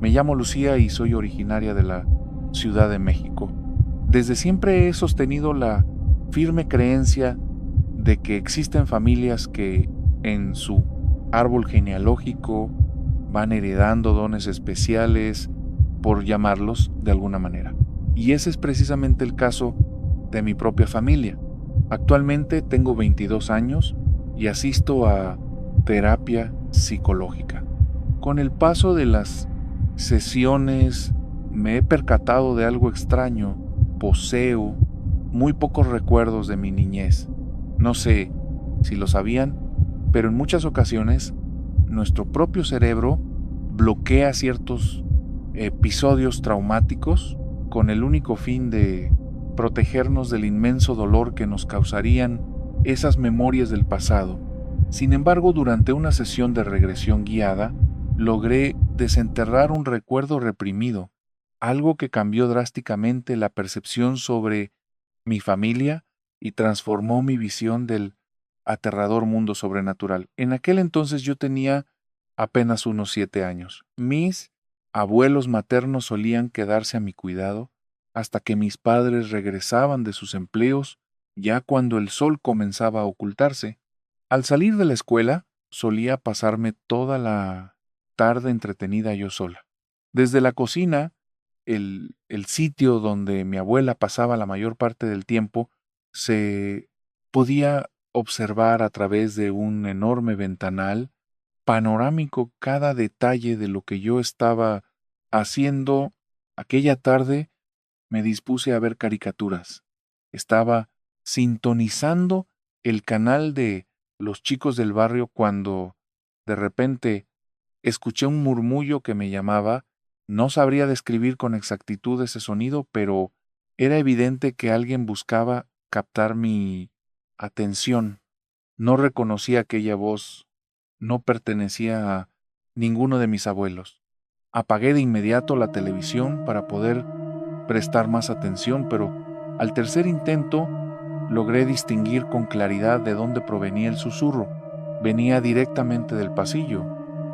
Me llamo Lucía y soy originaria de la Ciudad de México. Desde siempre he sostenido la firme creencia de que existen familias que en su árbol genealógico van heredando dones especiales, por llamarlos de alguna manera. Y ese es precisamente el caso de mi propia familia. Actualmente tengo 22 años y asisto a terapia psicológica. Con el paso de las sesiones me he percatado de algo extraño. Poseo muy pocos recuerdos de mi niñez. No sé si lo sabían, pero en muchas ocasiones nuestro propio cerebro bloquea ciertos episodios traumáticos con el único fin de protegernos del inmenso dolor que nos causarían esas memorias del pasado. Sin embargo, durante una sesión de regresión guiada, logré desenterrar un recuerdo reprimido, algo que cambió drásticamente la percepción sobre mi familia y transformó mi visión del aterrador mundo sobrenatural. En aquel entonces yo tenía apenas unos 7 años. Mis abuelos maternos solían quedarse a mi cuidado hasta que mis padres regresaban de sus empleos, ya cuando el sol comenzaba a ocultarse. Al salir de la escuela, solía pasarme toda la tarde entretenida yo sola. Desde la cocina, el sitio donde mi abuela pasaba la mayor parte del tiempo, se podía observar a través de un enorme ventanal panorámico cada detalle de lo que yo estaba haciendo. Aquella tarde me dispuse a ver caricaturas. Estaba sintonizando el canal de Los Chicos del Barrio cuando de repente escuché un murmullo que me llamaba. No sabría describir con exactitud ese sonido, pero era evidente que alguien buscaba captar mi atención. No reconocí aquella voz. No pertenecía a ninguno de mis abuelos. Apagué de inmediato la televisión para poder prestar más atención, pero al tercer intento logré distinguir con claridad de dónde provenía el susurro. Venía directamente del pasillo,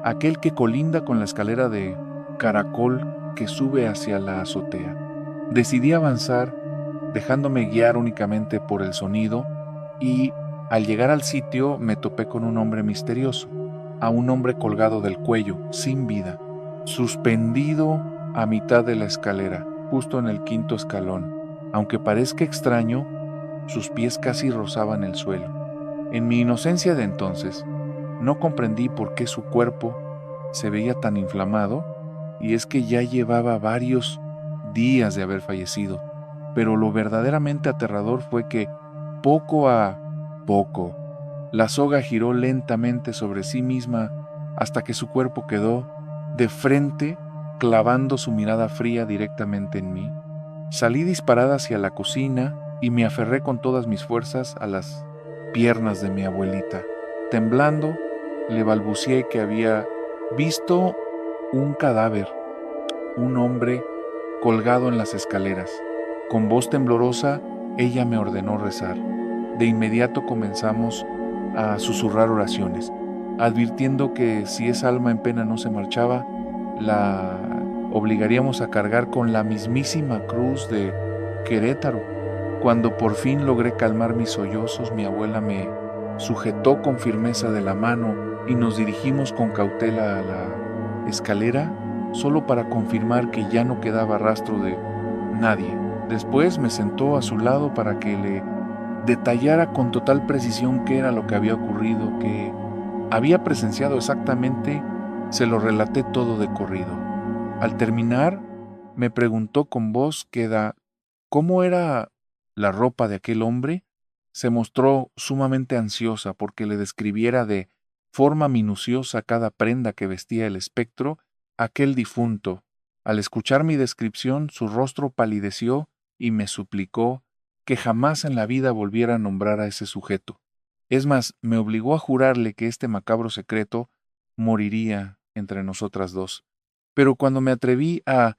aquel que colinda con la escalera de caracol que sube hacia la azotea. Decidí avanzar, dejándome guiar únicamente por el sonido, y al llegar al sitio me topé con un hombre misterioso, a un hombre colgado del cuello, sin vida, suspendido a mitad de la escalera, justo en el quinto escalón. Aunque parezca extraño, sus pies casi rozaban el suelo. En mi inocencia de entonces, no comprendí por qué su cuerpo se veía tan inflamado, y es que ya llevaba varios días de haber fallecido. Pero lo verdaderamente aterrador fue que, poco a poco, la soga giró lentamente sobre sí misma hasta que su cuerpo quedó de frente, clavando su mirada fría directamente en mí. Salí disparada hacia la cocina y me aferré con todas mis fuerzas a las piernas de mi abuelita. Temblando, le balbucié que había visto un cadáver, un hombre colgado en las escaleras. Con voz temblorosa, ella me ordenó rezar. De inmediato comenzamos a susurrar oraciones, advirtiendo que si esa alma en pena no se marchaba, la obligaríamos a cargar con la mismísima cruz de Querétaro. Cuando por fin logré calmar mis sollozos, mi abuela me sujetó con firmeza de la mano y nos dirigimos con cautela a la escalera, solo para confirmar que ya no quedaba rastro de nadie. Después me sentó a su lado para que le detallara con total precisión qué era lo que había ocurrido, que había presenciado exactamente. Se lo relaté todo de corrido. Al terminar, me preguntó con voz queda cómo era la ropa de aquel hombre. Se mostró sumamente ansiosa porque le describiera de forma minuciosa cada prenda que vestía el espectro, aquel difunto. Al escuchar mi descripción, su rostro palideció y me suplicó que jamás en la vida volviera a nombrar a ese sujeto. Es más, me obligó a jurarle que este macabro secreto moriría entre nosotras dos. Pero cuando me atreví a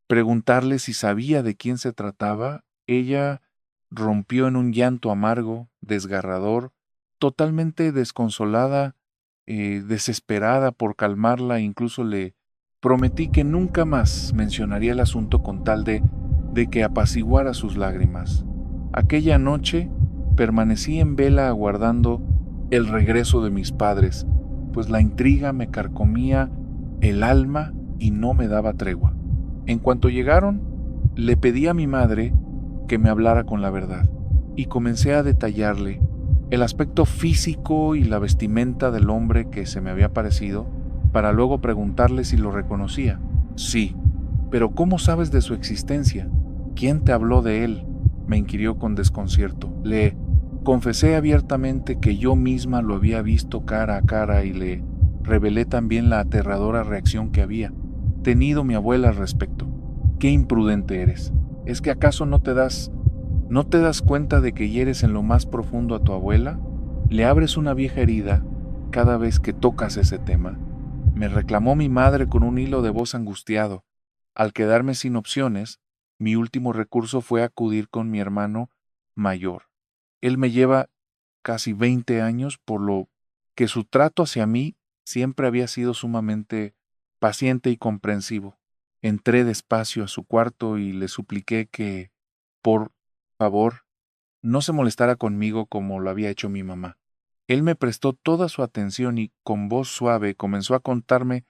preguntarle si sabía de quién se trataba, ella rompió en un llanto amargo, desgarrador, totalmente desconsolada, desesperada por calmarla. Incluso le Prometí que nunca más mencionaría el asunto con tal de que apaciguara sus lágrimas. Aquella noche permanecí en vela aguardando el regreso de mis padres, pues la intriga me carcomía el alma y no me daba tregua. En cuanto llegaron, le pedí a mi madre que me hablara con la verdad, y comencé a detallarle el aspecto físico y la vestimenta del hombre que se me había parecido, para luego preguntarle si lo reconocía. Sí, pero ¿cómo sabes de su existencia? ¿Quién te habló de él?, me inquirió con desconcierto. Le confesé abiertamente que yo misma lo había visto cara a cara y le revelé también la aterradora reacción que había tenido mi abuela al respecto. Qué imprudente eres. ¿Es que acaso no te das cuenta de que hieres en lo más profundo a tu abuela? Le abres una vieja herida cada vez que tocas ese tema. Me reclamó mi madre con un hilo de voz angustiado. Al quedarme sin opciones, mi último recurso fue acudir con mi hermano mayor. Él me lleva casi 20 años, por lo que su trato hacia mí siempre había sido sumamente paciente y comprensivo. Entré despacio a su cuarto y le supliqué que, por favor, no se molestara conmigo como lo había hecho mi mamá. Él me prestó toda su atención y con voz suave comenzó a contarme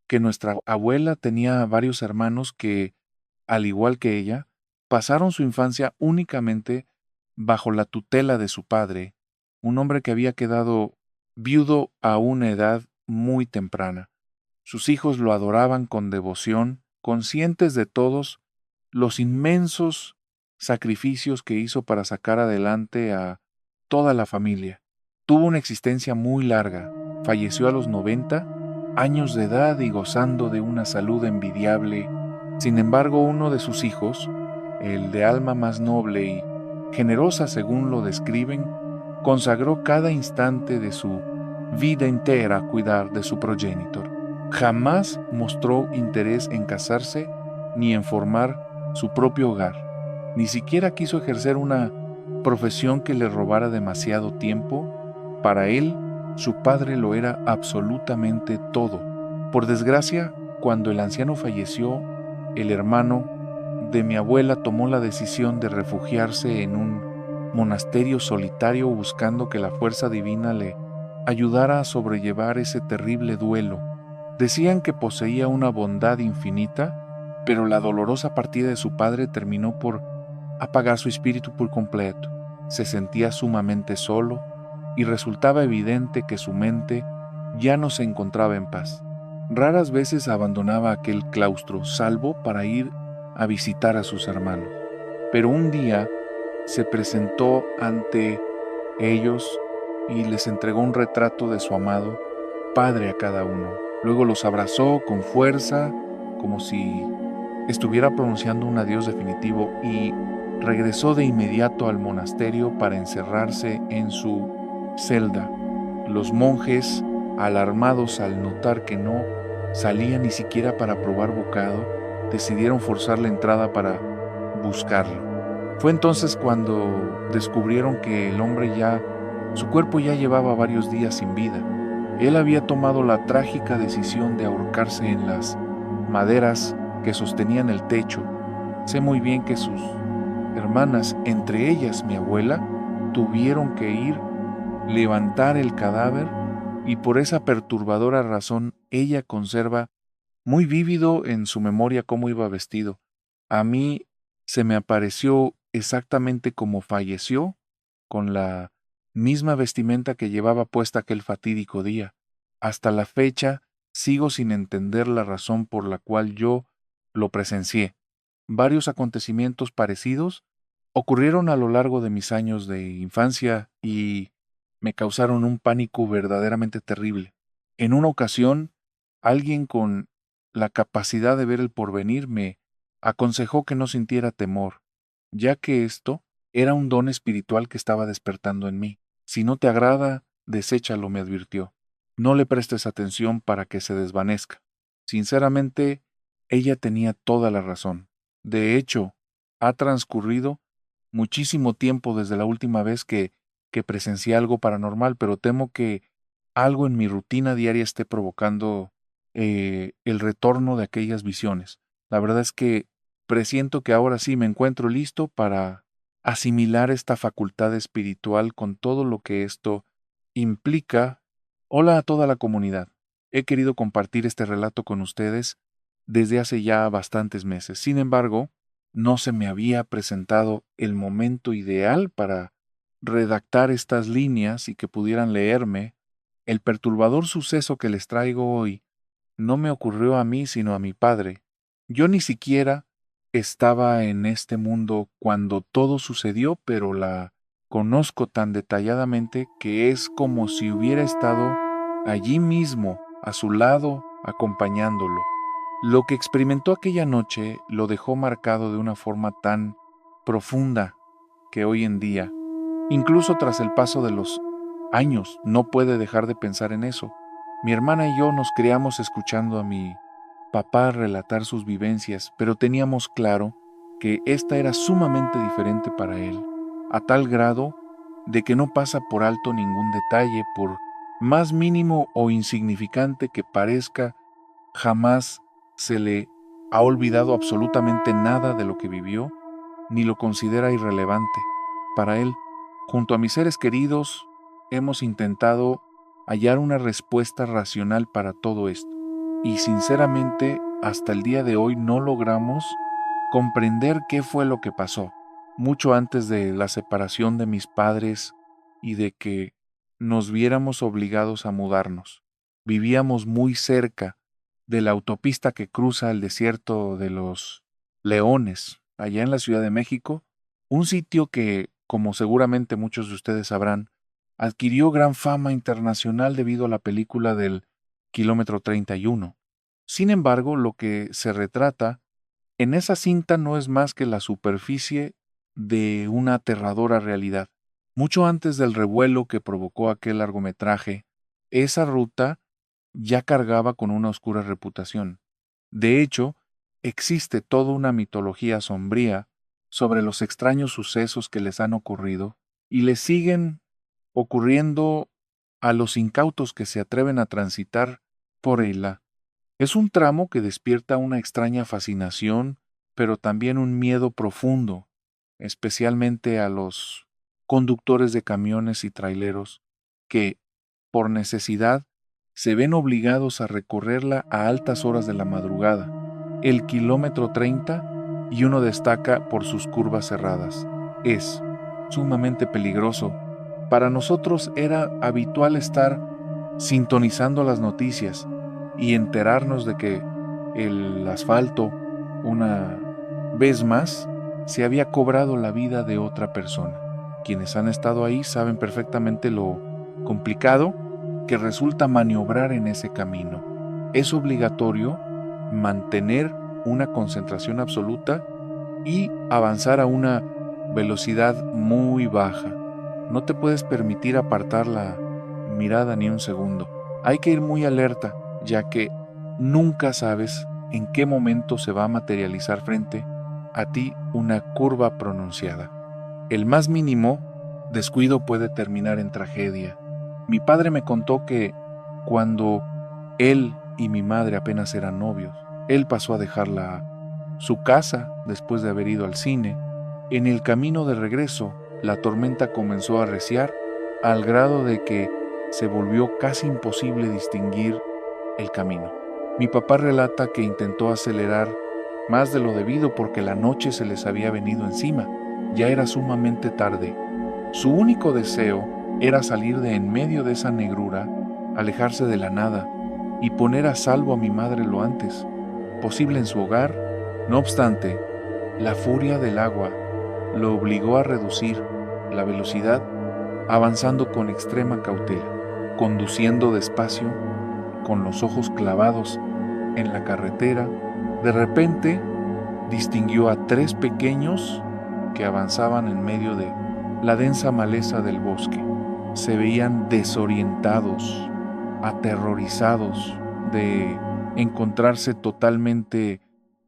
que nuestra abuela tenía varios hermanos que, al igual que ella, pasaron su infancia únicamente bajo la tutela de su padre, un hombre que había quedado viudo a una edad muy temprana. Sus hijos lo adoraban con devoción, conscientes de todos los inmensos sacrificios que hizo para sacar adelante a toda la familia. Tuvo una existencia muy larga, falleció a los 90 años de edad y gozando de una salud envidiable. Sin embargo, uno de sus hijos, el de alma más noble y generosa según lo describen, consagró cada instante de su vida entera a cuidar de su progenitor. Jamás mostró interés en casarse ni en formar su propio hogar. Ni siquiera quiso ejercer una profesión que le robara demasiado tiempo. Para él, su padre lo era absolutamente todo. Por desgracia, cuando el anciano falleció, el hermano de mi abuela tomó la decisión de refugiarse en un monasterio solitario buscando que la fuerza divina le ayudara a sobrellevar ese terrible duelo. Decían que poseía una bondad infinita, pero la dolorosa partida de su padre terminó por apagar su espíritu por completo. Se sentía sumamente solo y resultaba evidente que su mente ya no se encontraba en paz. Raras veces abandonaba aquel claustro, salvo para ir a visitar a sus hermanos. Pero un día se presentó ante ellos y les entregó un retrato de su amado padre a cada uno. Luego los abrazó con fuerza, como si estuviera pronunciando un adiós definitivo, y regresó de inmediato al monasterio para encerrarse en su celda. Los monjes, alarmados al notar que no salía ni siquiera para probar bocado, decidieron forzar la entrada para buscarlo. Fue entonces cuando descubrieron que el hombre su cuerpo ya llevaba varios días sin vida. Él había tomado la trágica decisión de ahorcarse en las maderas que sostenían el techo. Sé muy bien que sus hermanas, entre ellas mi abuela, tuvieron que ir, levantar el cadáver, y por esa perturbadora razón ella conserva muy vívido en su memoria cómo iba vestido. A mí se me apareció exactamente como falleció, con la misma vestimenta que llevaba puesta aquel fatídico día. Hasta la fecha sigo sin entender la razón por la cual yo lo presencié. Varios acontecimientos parecidos ocurrieron a lo largo de mis años de infancia y me causaron un pánico verdaderamente terrible. En una ocasión, alguien con la capacidad de ver el porvenir me aconsejó que no sintiera temor, ya que esto era un don espiritual que estaba despertando en mí. Si no te agrada, deséchalo, me advirtió. No le prestes atención para que se desvanezca. Sinceramente, ella tenía toda la razón. De hecho, ha transcurrido muchísimo tiempo desde la última vez que presencié algo paranormal, pero temo que algo en mi rutina diaria esté provocando el retorno de aquellas visiones. La verdad es que presiento que ahora sí me encuentro listo para asimilar esta facultad espiritual con todo lo que esto implica. Hola a toda la comunidad. He querido compartir este relato con ustedes desde hace ya bastantes meses. Sin embargo, no se me había presentado el momento ideal para redactar estas líneas y que pudieran leerme. El perturbador suceso que les traigo hoy no me ocurrió a mí, sino a mi padre. Yo ni siquiera estaba en este mundo cuando todo sucedió, pero la conozco tan detalladamente que es como si hubiera estado allí mismo, a su lado, acompañándolo. Lo que experimentó aquella noche lo dejó marcado de una forma tan profunda que hoy en día, incluso tras el paso de los años, no puede dejar de pensar en eso. Mi hermana y yo nos criamos escuchando a mi papá relatar sus vivencias, pero teníamos claro que esta era sumamente diferente para él, a tal grado de que no pasa por alto ningún detalle, por más mínimo o insignificante que parezca, jamás se le ha olvidado absolutamente nada de lo que vivió, ni lo considera irrelevante. Para él, junto a mis seres queridos, hemos intentado hallar una respuesta racional para todo esto. Y sinceramente, hasta el día de hoy no logramos comprender qué fue lo que pasó, mucho antes de la separación de mis padres y de que nos viéramos obligados a mudarnos. Vivíamos muy cerca de la autopista que cruza el desierto de los Leones, allá en la Ciudad de México, un sitio que, como seguramente muchos de ustedes sabrán, adquirió gran fama internacional debido a la película del Kilómetro 31. Sin embargo, lo que se retrata en esa cinta no es más que la superficie de una aterradora realidad. Mucho antes del revuelo que provocó aquel largometraje, esa ruta ya cargaba con una oscura reputación. De hecho, existe toda una mitología sombría sobre los extraños sucesos que les han ocurrido y les siguen ocurriendo a los incautos que se atreven a transitar por ella. Es un tramo que despierta una extraña fascinación, pero también un miedo profundo, especialmente a los conductores de camiones y traileros que, por necesidad, se ven obligados a recorrerla a altas horas de la madrugada, el kilómetro 30, y uno destaca por sus curvas cerradas. Es sumamente peligroso. Para nosotros era habitual estar sintonizando las noticias y enterarnos de que el asfalto, una vez más, se había cobrado la vida de otra persona. Quienes han estado ahí saben perfectamente lo complicado que resulta maniobrar en ese camino. Es obligatorio mantener una concentración absoluta y avanzar a una velocidad muy baja. No te puedes permitir apartar la mirada ni un segundo. Hay que ir muy alerta, ya que nunca sabes en qué momento se va a materializar frente a ti una curva pronunciada. El más mínimo descuido puede terminar en tragedia. Mi padre me contó que cuando él y mi madre apenas eran novios, él pasó a dejarla su casa después de haber ido al cine. En el camino de regreso, la tormenta comenzó a arreciar al grado de que se volvió casi imposible distinguir el camino. Mi papá relata que intentó acelerar más de lo debido porque la noche se les había venido encima. Ya era sumamente tarde. Su único deseo era salir de en medio de esa negrura, alejarse de la nada y poner a salvo a mi madre lo antes posible en su hogar. No obstante, la furia del agua lo obligó a reducir la velocidad, avanzando con extrema cautela, conduciendo despacio, con los ojos clavados en la carretera. De repente, distinguió a tres pequeños que avanzaban en medio de la densa maleza del bosque. Se veían desorientados, aterrorizados de encontrarse totalmente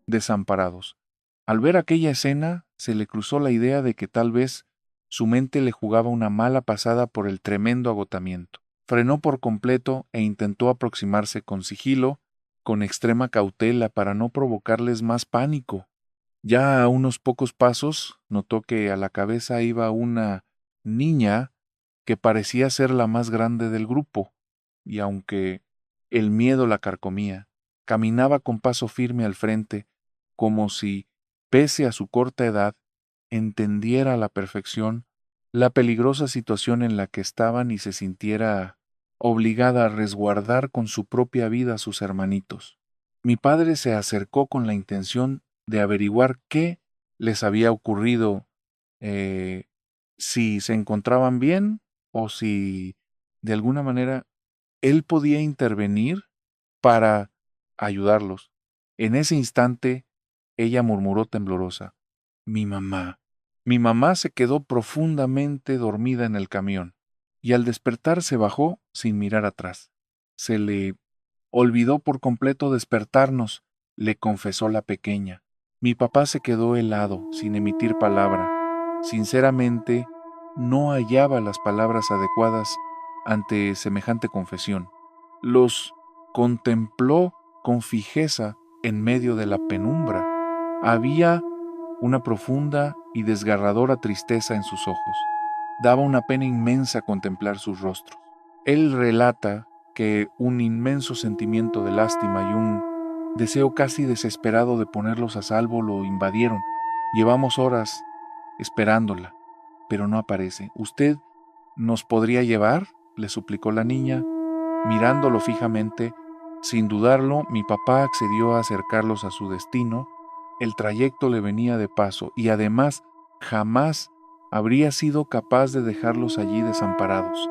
desamparados. Al ver aquella escena, se le cruzó la idea de que tal vez su mente le jugaba una mala pasada por el tremendo agotamiento. Frenó por completo e intentó aproximarse con sigilo, con extrema cautela para no provocarles más pánico. Ya a unos pocos pasos notó que a la cabeza iba una niña que parecía ser la más grande del grupo, y aunque el miedo la carcomía, caminaba con paso firme al frente, como si, pese a su corta edad, entendiera a la perfección la peligrosa situación en la que estaban y se sintiera obligada a resguardar con su propia vida a sus hermanitos. Mi padre se acercó con la intención de averiguar qué les había ocurrido, eh, si se encontraban bien o si de alguna manera él podía intervenir para ayudarlos. En ese instante, ella murmuró temblorosa: Mi mamá. Mi mamá se quedó profundamente dormida en el camión, y al despertar se bajó sin mirar atrás. Se le olvidó por completo despertarnos, le confesó la pequeña. Mi papá se quedó helado, sin emitir palabra. Sinceramente, no hallaba las palabras adecuadas ante semejante confesión. Los contempló con fijeza en medio de la penumbra. Había una profunda y desgarradora tristeza en sus ojos. Daba una pena inmensa contemplar sus rostros. Él relata que un inmenso sentimiento de lástima y un deseo casi desesperado de ponerlos a salvo lo invadieron. Llevamos horas esperándola, pero no aparece. ¿Usted nos podría llevar?, le suplicó la niña, mirándolo fijamente. Sin dudarlo, mi papá accedió a acercarlos a su destino. El trayecto le venía de paso y además jamás habría sido capaz de dejarlos allí desamparados.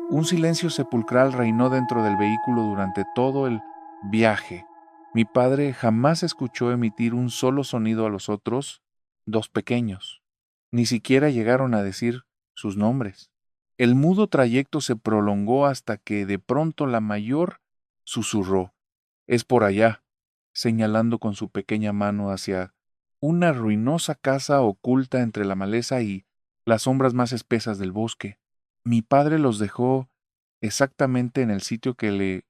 Un silencio sepulcral reinó dentro del vehículo durante todo el viaje. Mi padre jamás escuchó emitir un solo sonido a los otros dos pequeños. Ni siquiera llegaron a decir sus nombres. El mudo trayecto se prolongó hasta que de pronto la mayor susurró: «Es por allá», señalando con su pequeña mano hacia una ruinosa casa oculta entre la maleza y las sombras más espesas del bosque. Mi padre los dejó exactamente en el sitio que le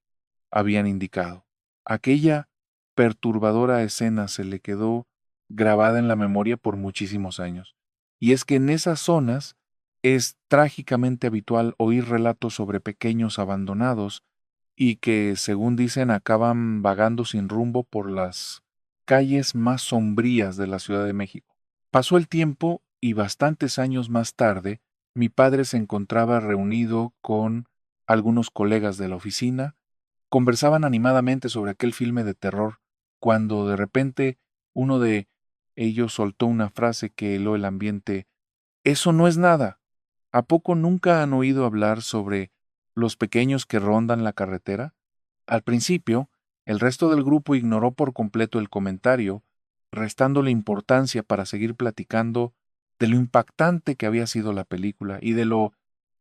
habían indicado. Aquella perturbadora escena se le quedó grabada en la memoria por muchísimos años. Y es que en esas zonas es trágicamente habitual oír relatos sobre pequeños abandonados y que, según dicen, acaban vagando sin rumbo por las calles más sombrías de la Ciudad de México. Pasó el tiempo y bastantes años más tarde, mi padre se encontraba reunido con algunos colegas de la oficina. Conversaban animadamente sobre aquel filme de terror, cuando de repente uno de ellos soltó una frase que heló el ambiente: «Eso no es nada. ¿A poco nunca han oído hablar sobre los pequeños que rondan la carretera?». Al principio, el resto del grupo ignoró por completo el comentario, restándole importancia para seguir platicando de lo impactante que había sido la película y de lo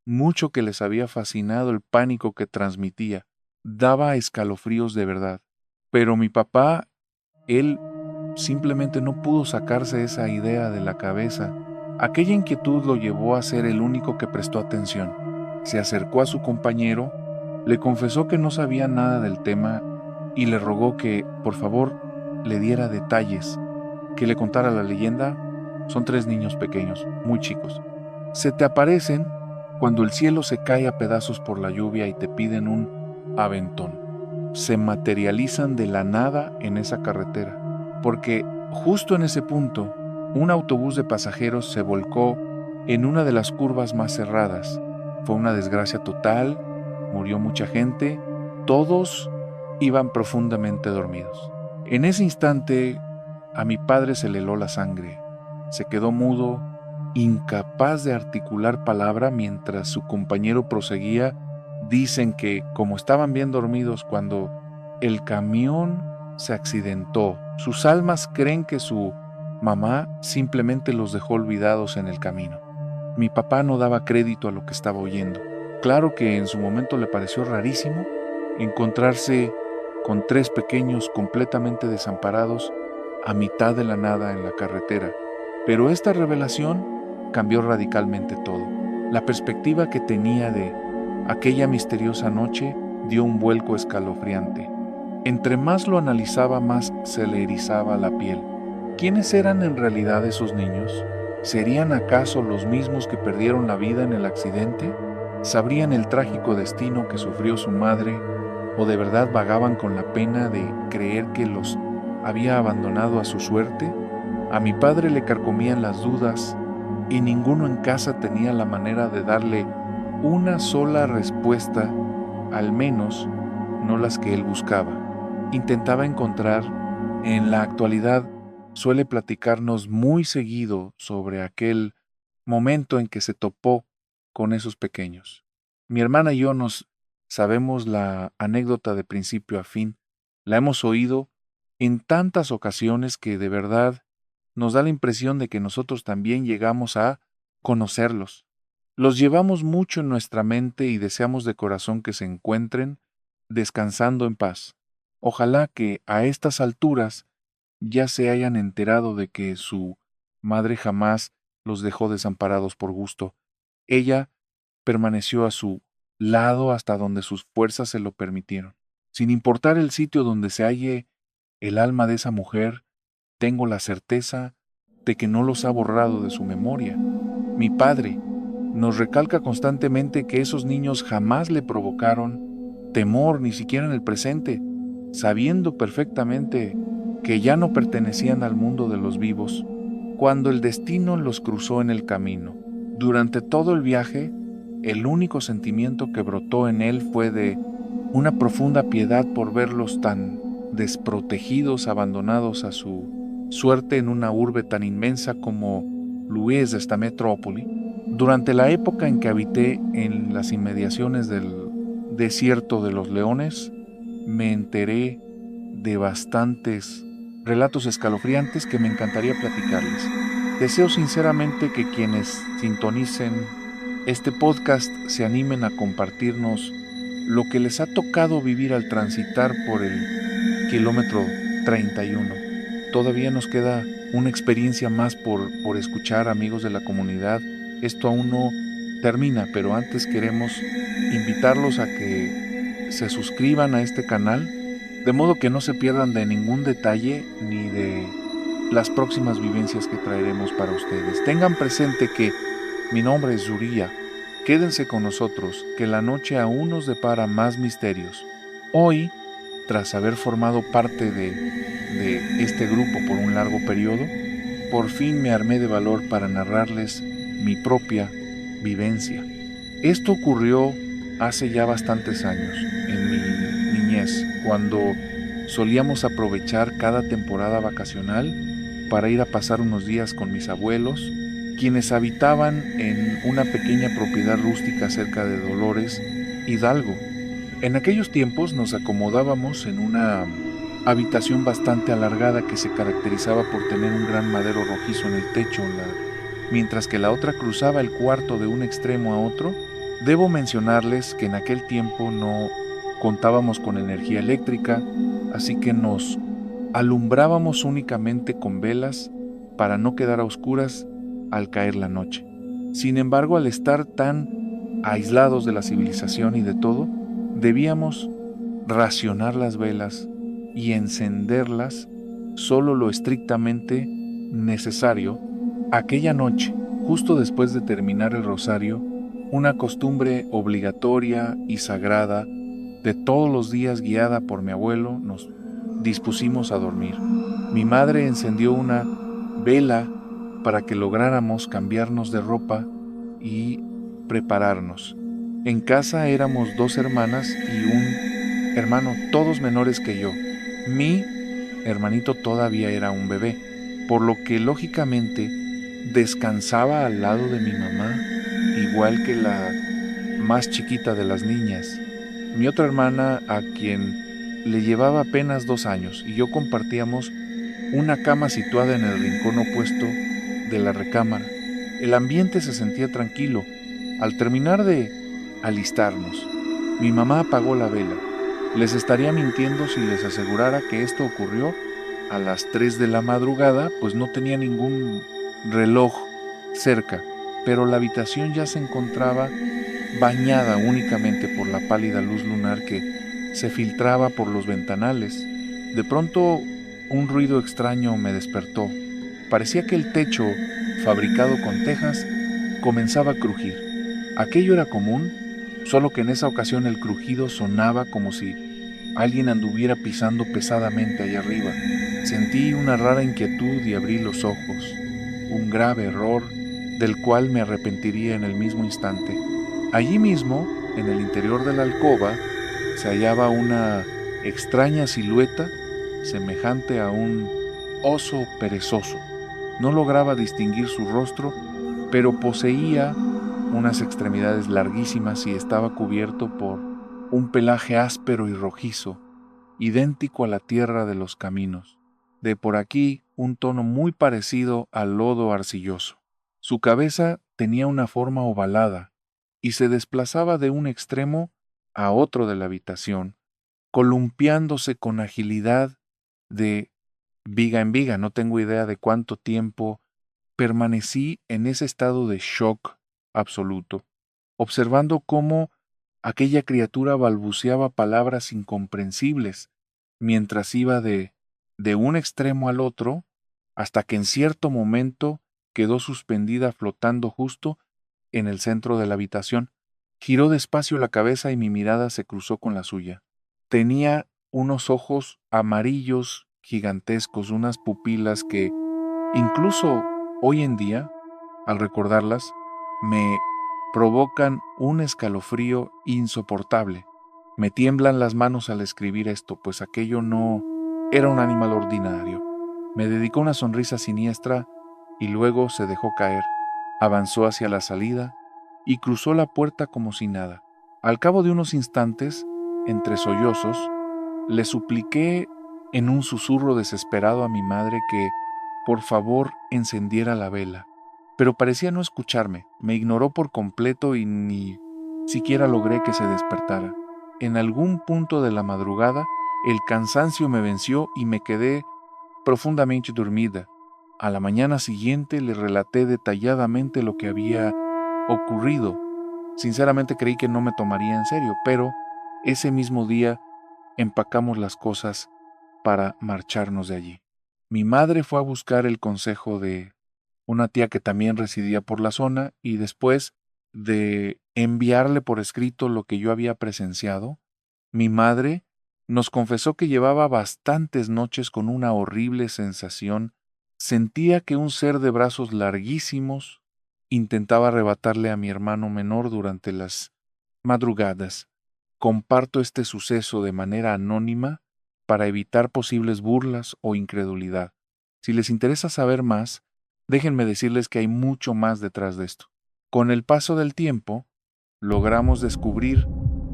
mucho que les había fascinado el pánico que transmitía. Daba escalofríos de verdad. Pero mi papá, él simplemente no pudo sacarse esa idea de la cabeza. Aquella inquietud lo llevó a ser el único que prestó atención. Se acercó a su compañero, le confesó que no sabía nada del tema y le rogó que, por favor, le diera detalles, que le contara la leyenda. Son 3 niños pequeños, muy chicos. Se te aparecen cuando el cielo se cae a pedazos por la lluvia y te piden un aventón. Se materializan de la nada en esa carretera, porque justo en ese punto, un autobús de pasajeros se volcó en una de las curvas más cerradas. Fue una desgracia total, murió mucha gente, todos iban profundamente dormidos. En ese instante, a mi padre se le heló la sangre. Se quedó mudo, incapaz de articular palabra mientras su compañero proseguía. Dicen que, como estaban bien dormidos cuando el camión se accidentó, sus almas creen que su mamá simplemente los dejó olvidados en el camino. Mi papá no daba crédito a lo que estaba oyendo. Claro que en su momento le pareció rarísimo encontrarse con 3 pequeños completamente desamparados a mitad de la nada en la carretera. Pero esta revelación cambió radicalmente todo. La perspectiva que tenía de aquella misteriosa noche dio un vuelco escalofriante. Entre más lo analizaba, más se le erizaba la piel. ¿Quiénes eran en realidad esos niños? ¿Serían acaso los mismos que perdieron la vida en el accidente? ¿Sabrían el trágico destino que sufrió su madre? ¿O de verdad vagaban con la pena de creer que los había abandonado a su suerte? A mi padre le carcomían las dudas y ninguno en casa tenía la manera de darle una sola respuesta, al menos no las que él buscaba. Intentaba encontrar. En la actualidad suele platicarnos muy seguido sobre aquel momento en que se topó con esos pequeños. Mi hermana y yo nos sabemos la anécdota de principio a fin. La hemos oído en tantas ocasiones que de verdad nos da la impresión de que nosotros también llegamos a conocerlos. Los llevamos mucho en nuestra mente y deseamos de corazón que se encuentren descansando en paz. Ojalá que a estas alturas ya se hayan enterado de que su madre jamás los dejó desamparados por gusto. Ella permaneció a su lado hasta donde sus fuerzas se lo permitieron. Sin importar el sitio donde se halle el alma de esa mujer, tengo la certeza de que no los ha borrado de su memoria. Mi padre nos recalca constantemente que esos niños jamás le provocaron temor, ni siquiera en el presente, sabiendo perfectamente que ya no pertenecían al mundo de los vivos, cuando el destino los cruzó en el camino. Durante todo el viaje, el único sentimiento que brotó en él fue de una profunda piedad por verlos tan desprotegidos, abandonados a su suerte en una urbe tan inmensa como lo es esta metrópoli. Durante la época en que habité en las inmediaciones del desierto de los leones, me enteré de bastantes relatos escalofriantes que me encantaría platicarles. Deseo sinceramente que quienes sintonicen este podcast se animen a compartirnos lo que les ha tocado vivir al transitar por el kilómetro 31. Todavía nos queda una experiencia más por escuchar, amigos de la comunidad. Esto aún no termina, pero antes queremos invitarlos a que se suscriban a este canal, de modo que no se pierdan de ningún detalle ni de las próximas vivencias que traeremos para ustedes. Tengan presente que mi nombre es Zuría. Quédense con nosotros, que la noche aún nos depara más misterios. Hoy, tras haber formado parte de este grupo por un largo periodo, por fin me armé de valor para narrarles mi propia vivencia. Esto ocurrió hace ya bastantes años, en mi niñez, cuando solíamos aprovechar cada temporada vacacional para ir a pasar unos días con mis abuelos, quienes habitaban en una pequeña propiedad rústica cerca de Dolores, Hidalgo. En aquellos tiempos nos acomodábamos en una habitación bastante alargada que se caracterizaba por tener un gran madero rojizo en el techo, mientras que la otra cruzaba el cuarto de un extremo a otro. Debo mencionarles que en aquel tiempo no contábamos con energía eléctrica, así que nos alumbrábamos únicamente con velas para no quedar a oscuras al caer la noche. Sin embargo, al estar tan aislados de la civilización y de todo, debíamos racionar las velas y encenderlas solo lo estrictamente necesario. Aquella noche, justo después de terminar el rosario, una costumbre obligatoria y sagrada de todos los días guiada por mi abuelo, nos dispusimos a dormir. Mi madre encendió una vela para que lográramos cambiarnos de ropa y prepararnos. En casa éramos 2 hermanas y un hermano, todos menores que yo. Mi hermanito todavía era un bebé, por lo que lógicamente descansaba al lado de mi mamá, igual que la más chiquita de las niñas. Mi otra hermana, a quien le llevaba apenas 2 años, y yo compartíamos una cama situada en el rincón opuesto de la recámara. El ambiente se sentía tranquilo. Al terminar de alistarnos, mi mamá apagó la vela. Les estaría mintiendo si les asegurara que esto ocurrió a las 3 de la madrugada, pues no tenía ningún reloj cerca, pero la habitación ya se encontraba bañada únicamente por la pálida luz lunar que se filtraba por los ventanales. De pronto, un ruido extraño me despertó. Parecía que el techo, fabricado con tejas, comenzaba a crujir. Aquello era común, solo que en esa ocasión el crujido sonaba como si alguien anduviera pisando pesadamente allá arriba. Sentí una rara inquietud y abrí los ojos. Un grave error del cual me arrepentiría en el mismo instante. Allí mismo, en el interior de la alcoba, se hallaba una extraña silueta semejante a un oso perezoso. No lograba distinguir su rostro, pero poseía unas extremidades larguísimas y estaba cubierto por un pelaje áspero y rojizo, idéntico a la tierra de los caminos. De por aquí un tono muy parecido al lodo arcilloso. Su cabeza tenía una forma ovalada y se desplazaba de un extremo a otro de la habitación, columpiándose con agilidad de viga en viga. No tengo idea de cuánto tiempo permanecí en ese estado de shock absoluto, observando cómo aquella criatura balbuceaba palabras incomprensibles mientras iba de un extremo al otro, hasta que en cierto momento quedó suspendida flotando justo en el centro de la habitación. Giró despacio la cabeza y mi mirada se cruzó con la suya. Tenía unos ojos amarillos gigantescos, unas pupilas que, incluso hoy en día, al recordarlas, me provocan un escalofrío insoportable. Me tiemblan las manos al escribir esto, pues aquello no era un animal ordinario. Me dedicó una sonrisa siniestra y luego se dejó caer. Avanzó hacia la salida y cruzó la puerta como si nada. Al cabo de unos instantes, entre sollozos, le supliqué en un susurro desesperado a mi madre que, por favor, encendiera la vela. Pero parecía no escucharme. Me ignoró por completo y ni siquiera logré que se despertara. En algún punto de la madrugada, el cansancio me venció y me quedé profundamente dormida. A la mañana siguiente le relaté detalladamente lo que había ocurrido. Sinceramente creí que no me tomaría en serio, pero ese mismo día empacamos las cosas para marcharnos de allí. Mi madre fue a buscar el consejo de una tía que también residía por la zona y después de enviarle por escrito lo que yo había presenciado, mi madre nos confesó que llevaba bastantes noches con una horrible sensación. Sentía que un ser de brazos larguísimos intentaba arrebatarle a mi hermano menor durante las madrugadas. Comparto este suceso de manera anónima para evitar posibles burlas o incredulidad. Si les interesa saber más, déjenme decirles que hay mucho más detrás de esto. Con el paso del tiempo, logramos descubrir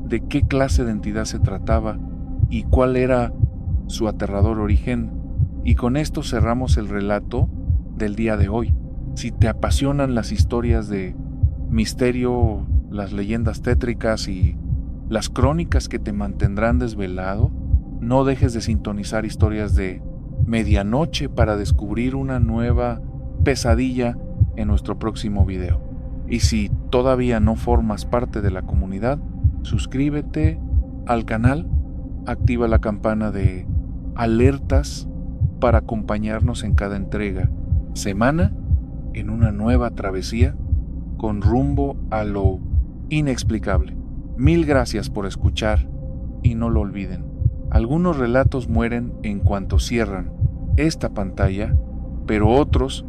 de qué clase de entidad se trataba y cuál era su aterrador origen, y con esto cerramos el relato del día de hoy. Si te apasionan las historias de misterio, las leyendas tétricas y las crónicas que te mantendrán desvelado, no dejes de sintonizar Historias de Medianoche para descubrir una nueva pesadilla en nuestro próximo video. Y si todavía no formas parte de la comunidad, suscríbete al canal, activa la campana de alertas para acompañarnos en cada entrega, semana, en una nueva travesía con rumbo a lo inexplicable. Mil gracias por escuchar y no lo olviden. Algunos relatos mueren en cuanto cierran esta pantalla, pero otros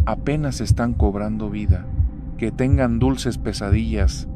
apenas están cobrando vida. Que tengan dulces pesadillas